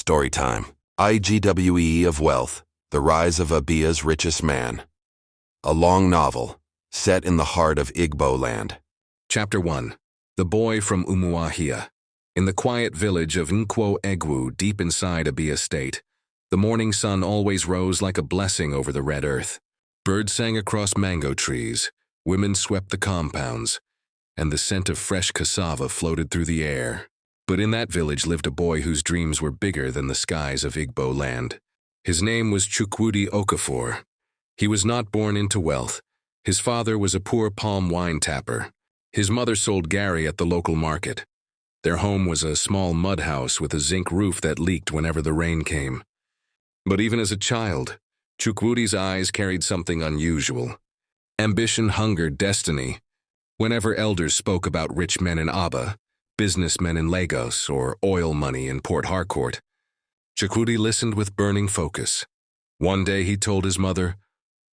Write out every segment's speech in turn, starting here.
Storytime. IGWE of Wealth, The Rise of Abia's Richest Man. A long novel, set in the heart of Igbo land. Chapter 1. The Boy from Umuahia. In the quiet village of Nkwo-Egwu, deep inside Abia State, the morning sun always rose like a blessing over the red earth. Birds sang across mango trees, women swept the compounds, and the scent of fresh cassava floated through the air. But in that village lived a boy whose dreams were bigger than the skies of Igbo land. His name was Chukwudi Okafor. He was not born into wealth. His father was a poor palm wine tapper. His mother sold Gary at the local market. Their home was a small mud house with a zinc roof that leaked whenever the rain came. But even as a child, Chukwudi's eyes carried something unusual. Ambition, hunger, destiny. Whenever elders spoke about rich men in Aba, businessmen in Lagos, or oil money in Port Harcourt, Chukwudi listened with burning focus. One day he told his mother,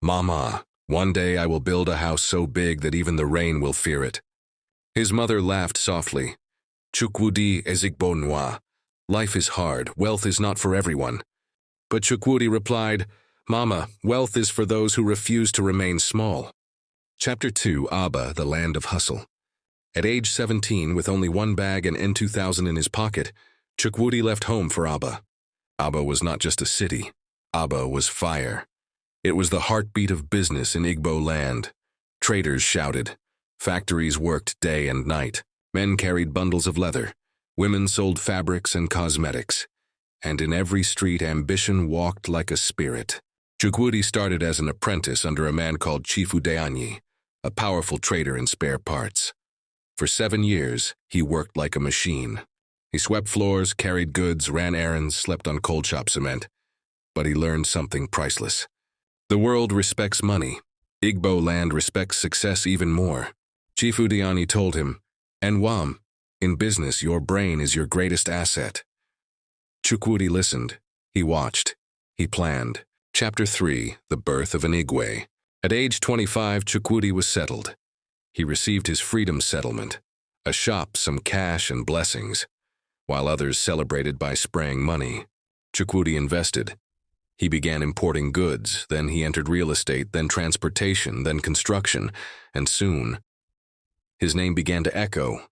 "Mama, one day I will build a house so big that even the rain will fear it." His mother laughed softly. "Chukwudi ezigbo nwa. Life is hard, wealth is not for everyone." But Chukwudi replied, "Mama, wealth is for those who refuse to remain small." Chapter 2. Aba, the Land of Hustle. At age 17, with only one bag and N2000 in his pocket, Chukwudi left home for Aba. Aba was not just a city. Aba was fire. It was the heartbeat of business in Igbo land. Traders shouted. Factories worked day and night. Men carried bundles of leather. Women sold fabrics and cosmetics. And in every street, ambition walked like a spirit. Chukwudi started as an apprentice under a man called Chifu Deanyi, a powerful trader in spare parts. For 7 years, he worked like a machine. He swept floors, carried goods, ran errands, slept on cold shop cement. But he learned something priceless. The world respects money. Igbo land respects success even more. Chifu Deanyi told him, "Nwam, in business, your brain is your greatest asset." Chukwudi listened. He watched. He planned. Chapter 3. The Birth of an Igwe. At age 25, Chukwudi was settled. He received his freedom settlement, a shop, some cash, and blessings, while others celebrated by spraying money. Chukwudi invested. He began importing goods, then he entered real estate, then transportation, then construction, and soon, his name began to echo.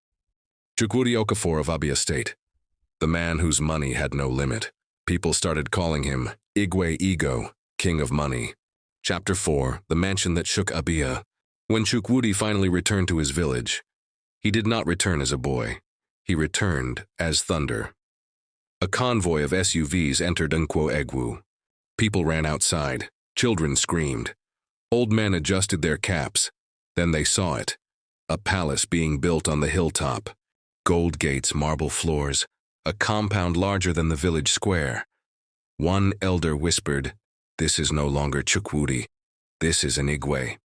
Chukwudi Okafor of Abia State, the man whose money had no limit. People started calling him Igwe Ego, King of Money. Chapter 4. The Mansion that Shook Abia. When Chukwudi finally returned to his village, he did not return as a boy. He returned as thunder. A convoy of SUVs entered Nkwo-Egwu. People ran outside. Children screamed. Old men adjusted their caps. Then they saw it. A palace being built on the hilltop. Gold gates, marble floors. A compound larger than the village square. One elder whispered, "This is no longer Chukwudi. This is an Igwe."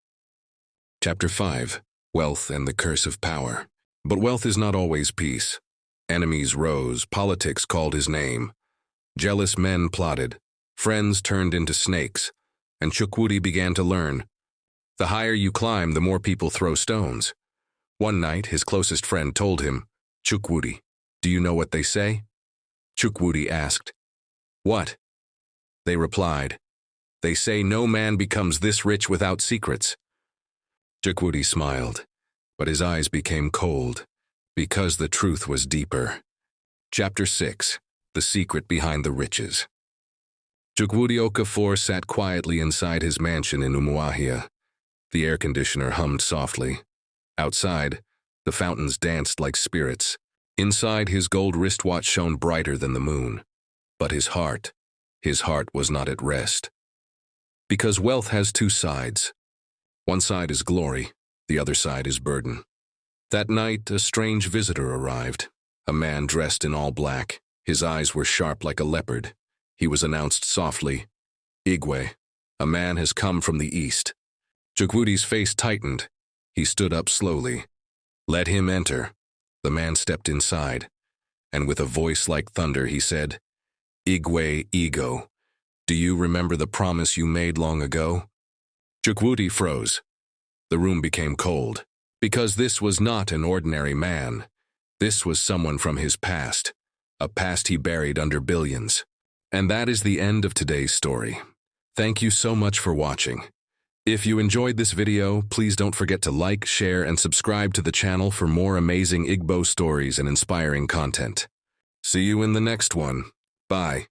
Chapter 5. Wealth and the Curse of Power. But wealth is not always peace. Enemies rose, politics called his name. Jealous men plotted, friends turned into snakes, and Chukwudi began to learn. The higher you climb, the more people throw stones. One night, his closest friend told him, "Chukwudi, do you know what they say?" Chukwudi asked, "What?" They replied, "They say no man becomes this rich without secrets." Chukwudi smiled, but his eyes became cold, because the truth was deeper. Chapter 6. The Secret Behind the Riches. Chukwudi Okafor sat quietly inside his mansion in Umuahia. The air conditioner hummed softly. Outside, the fountains danced like spirits. Inside, his gold wristwatch shone brighter than the moon. But his heart was not at rest. Because wealth has two sides. One side is glory, the other side is burden. That night, a strange visitor arrived, a man dressed in all black. His eyes were sharp like a leopard. He was announced softly, "Igwe, a man has come from the east." Chukwudi's face tightened. He stood up slowly. "Let him enter." The man stepped inside, and with a voice like thunder he said, "Igwe Ego, do you remember the promise you made long ago?" Chukwudi froze. The room became cold, because this was not an ordinary man. This was someone from his past, a past he buried under billions. And that is the end of today's story. Thank you so much for watching. If you enjoyed this video, please don't forget to like, share, and subscribe to the channel for more amazing Igbo stories and inspiring content. See you in the next one. Bye.